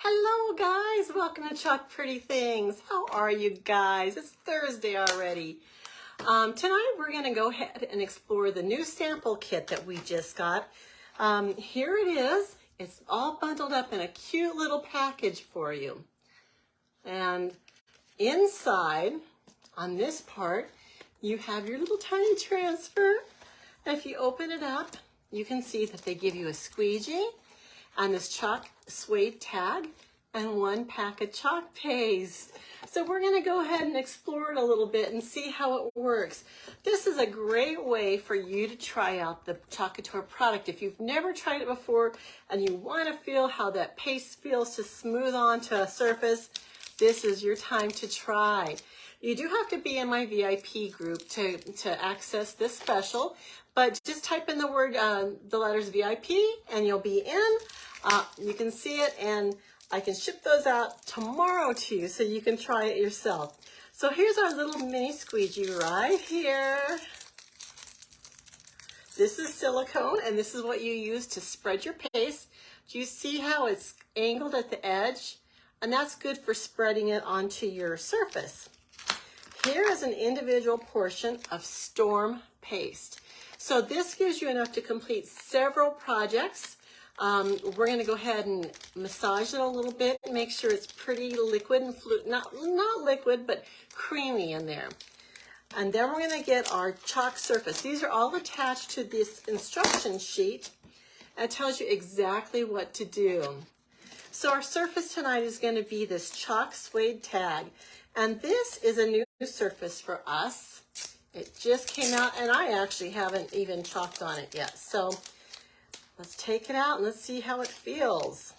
Hello guys, welcome to Chalk Pretty Things. How are you guys? It's Thursday already. Tonight we're going to go ahead and explore the new sample kit that we just got. Here it is. It's all bundled up in a cute little package for you. And inside, on this part, you have your little tiny transfer. If you open it up, you can see that they give you a squeegee and this chalk suede tag and one pack of chalk paste. So we're gonna go ahead and explore it a little bit and see how it works. This is a great way for you to try out the Chalk Couture product. If you've never tried it before and you wanna feel how that paste feels to smooth onto a surface, this is your time to try. You do have to be in my VIP group to access this special, but just type in the word, the letters VIP, and you'll be in. You can see it, and I can ship those out tomorrow to you so you can try it yourself. So here's our little mini squeegee right here. This is silicone, and this is what you use to spread your paste. Do you see how it's angled at the edge? And that's good for spreading it onto your surface. Here is an individual portion of Storm paste. So this gives you enough to complete several projects. We're going to go ahead and massage it a little bit, make sure it's pretty liquid and not liquid, but creamy in there. And then we're going to get our chalk surface. These are all attached to this instruction sheet, and it tells you exactly what to do. So our surface tonight is going to be this chalk suede tag, and this is a new surface for us. It just came out, and I actually haven't even chalked on it yet. So let's take it out and let's see how it feels.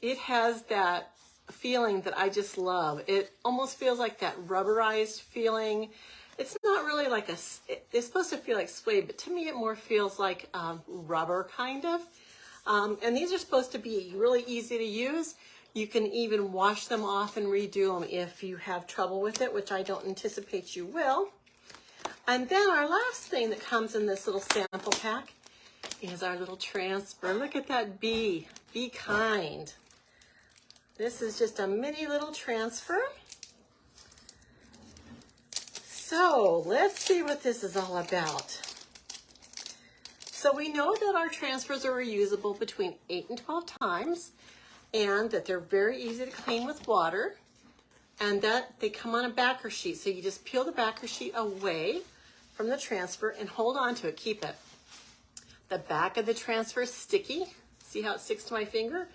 It has that feeling that I just love. It almost feels like that rubberized feeling. It's not really like it's supposed to feel like suede, but to me it more feels like rubber kind of. And these are supposed to be really easy to use. You can even wash them off and redo them if you have trouble with it, which I don't anticipate you will. And then our last thing that comes in this little sample pack is our little transfer. Look at that bee. Be kind. This is just a mini little transfer. So let's see what this is all about. So we know that our transfers are reusable between 8 and 12 times, and that they're very easy to clean with water, and that they come on a backer sheet. So you just peel the backer sheet away from the transfer and hold on to it, keep it. The back of the transfer is sticky. See how it sticks to my finger?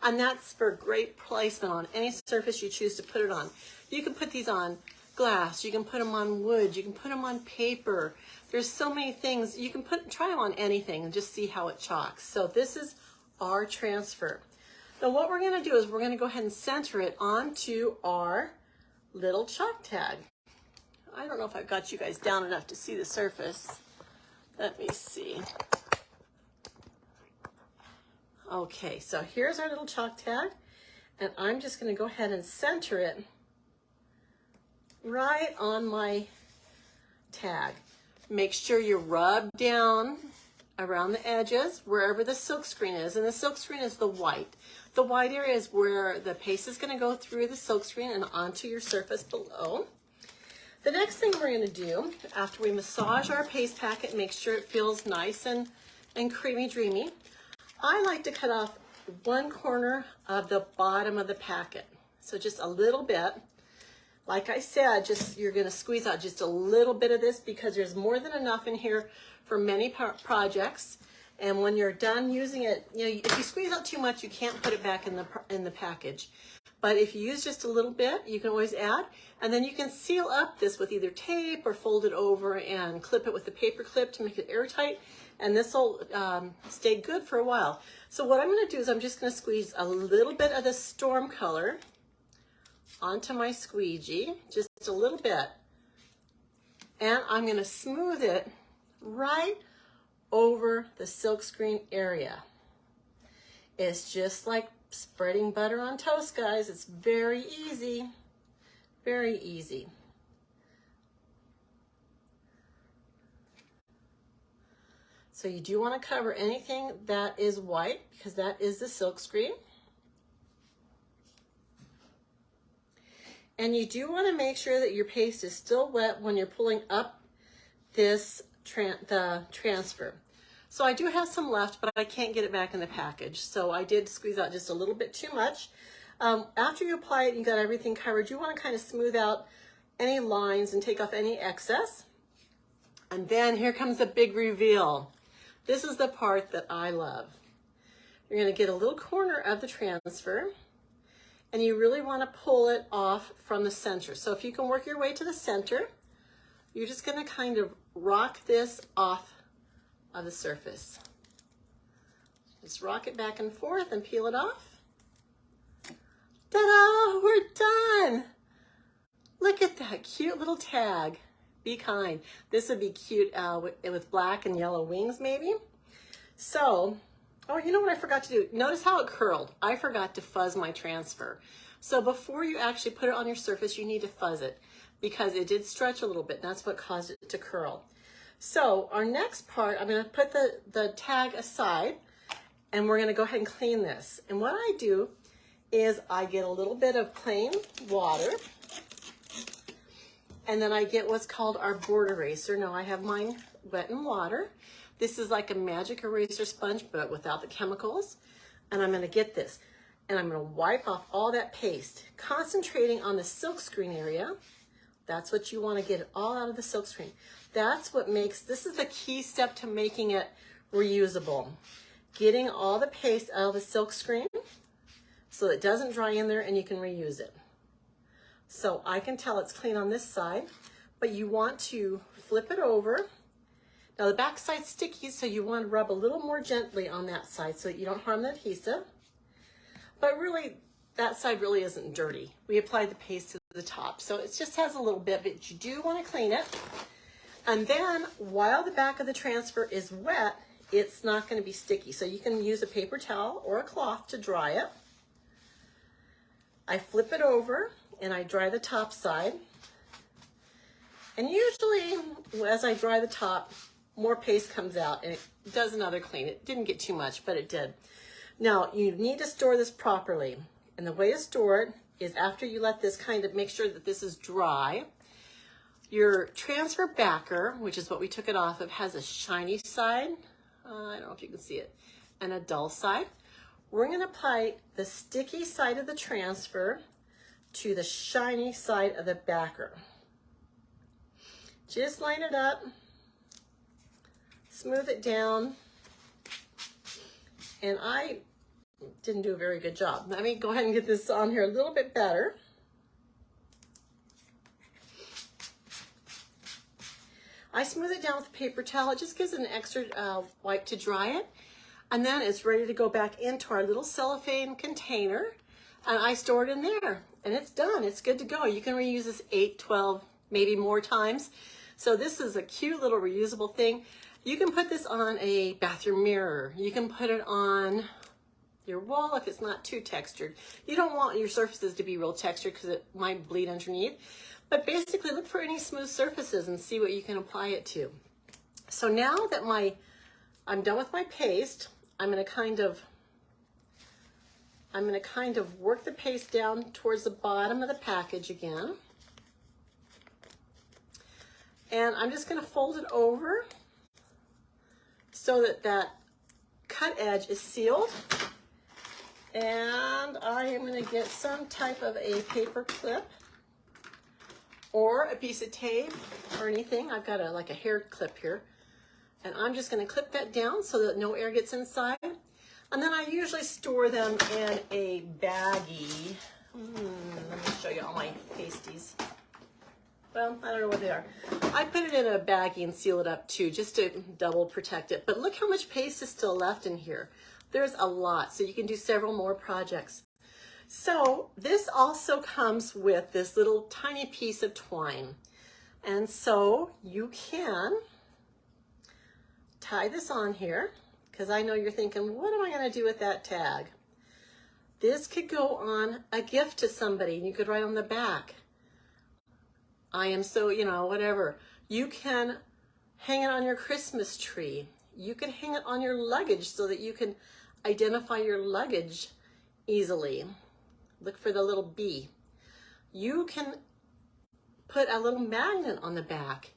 And that's for great placement on any surface you choose to put it on. You can put these on glass, you can put them on wood, you can put them on paper. There's so many things. You can try them on anything and just see how it chalks. So this is our transfer. Now what we're gonna do is we're gonna go ahead and center it onto our little chalk tag. I don't know if I've got you guys down enough to see the surface. Let me see. Okay, so here's our little chalk tag, and I'm just gonna go ahead and center it right on my tag. Make sure you rub down around the edges, wherever the silk screen is, and the silk screen is the white. The white area is where the paste is gonna go through the silk screen and onto your surface below. The next thing we're gonna do, after we massage our paste packet, make sure it feels nice and creamy dreamy, I like to cut off one corner of the bottom of the packet. So just a little bit. Like I said, you're gonna squeeze out just a little bit of this because there's more than enough in here for many projects. And when you're done using it, if you squeeze out too much, you can't put it back in the package. But if you use just a little bit, you can always add, and then you can seal up this with either tape or fold it over and clip it with a paper clip to make it airtight, and this will stay good for a while. So what I'm gonna do is I'm just gonna squeeze a little bit of the Storm color onto my squeegee, just a little bit, and I'm gonna smooth it right over the silkscreen area. It's just like spreading butter on toast, guys. It's very easy, very easy. So you do want to cover anything that is white because that is the silk screen. And you do want to make sure that your paste is still wet when you're pulling up this the transfer. So I do have some left, but I can't get it back in the package. So I did squeeze out just a little bit too much. After you apply it, you got everything covered. You want to kind of smooth out any lines and take off any excess. And then here comes the big reveal. This is the part that I love. You're going to get a little corner of the transfer, and you really want to pull it off from the center. So if you can work your way to the center, you're just going to kind of rock this off of the surface. Just rock it back and forth and peel it off. Ta-da! We're done! Look at that cute little tag. Be kind. This would be cute with black and yellow wings maybe. So, oh, you know what I forgot to do? Notice how it curled. I forgot to fuzz my transfer. So before you actually put it on your surface, you need to fuzz it because it did stretch a little bit. That's what caused it to curl. So our next part, I'm going to put the tag aside and we're going to go ahead and clean this. And what I do is I get a little bit of plain water and then I get what's called our board eraser. Now I have mine wet in water. This is like a magic eraser sponge, but without the chemicals. And I'm going to get this and I'm going to wipe off all that paste, concentrating on the silkscreen area. That's what you want to get it all out of the silkscreen. That's what makes, this is the key step to making it reusable. Getting all the paste out of the silkscreen so it doesn't dry in there and you can reuse it. So I can tell it's clean on this side, but you want to flip it over. Now the back side's sticky, so you want to rub a little more gently on that side so that you don't harm the adhesive. But really, that side really isn't dirty. We applied the paste to the top, so it just has a little bit, but you do want to clean it. And then while the back of the transfer is wet, it's not going to be sticky. So you can use a paper towel or a cloth to dry it. I flip it over and I dry the top side. And usually as I dry the top, more paste comes out and it does another clean. It didn't get too much, but it did. Now you need to store this properly. And the way to store it is after you let this kind of make sure that this is dry. Your transfer backer, which is what we took it off of, has a shiny side. I don't know if you can see it, and a dull side. We're going to apply the sticky side of the transfer to the shiny side of the backer. Just line it up, smooth it down, and I didn't do a very good job. Let me go ahead and get this on here a little bit better. I smooth it down with a paper towel. It just gives it an extra wipe to dry it. And then it's ready to go back into our little cellophane container. And I store it in there. And it's done. It's good to go. You can reuse this 8, 12, maybe more times. So this is a cute little reusable thing. You can put this on a bathroom mirror. You can put it on your wall if it's not too textured. You don't want your surfaces to be real textured because it might bleed underneath. But basically look for any smooth surfaces and see what you can apply it to. So now that I'm done with my paste, I'm going to kind of work the paste down towards the bottom of the package again. And I'm just going to fold it over so that that cut edge is sealed. And I am going to get some type of a paper clip or a piece of tape or anything. I've got like a hair clip here. And I'm just going to clip that down so that no air gets inside. And then I usually store them in a baggie. Let me show you all my pasties. Well, I don't know what they are. I put it in a baggie and seal it up too, just to double protect it. But look how much paste is still left in here. There's a lot, so you can do several more projects. So this also comes with this little tiny piece of twine. And so you can tie this on here, because I know you're thinking, what am I going to do with that tag? This could go on a gift to somebody, and you could write on the back, I am so, whatever. You can hang it on your Christmas tree. You can hang it on your luggage so that you can identify your luggage easily. Look for the little B. You can put a little magnet on the back,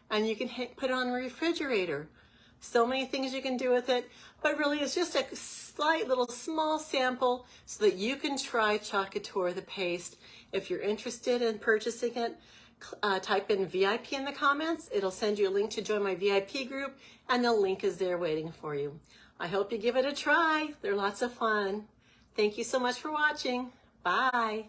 and you can put it on a refrigerator. So many things you can do with it, but really it's just a slight little small sample so that you can try Chalk Couture, the paste. If you're interested in purchasing it, type in VIP in the comments. It'll send you a link to join my VIP group, and the link is there waiting for you. I hope you give it a try. They're lots of fun. Thank you so much for watching. Bye.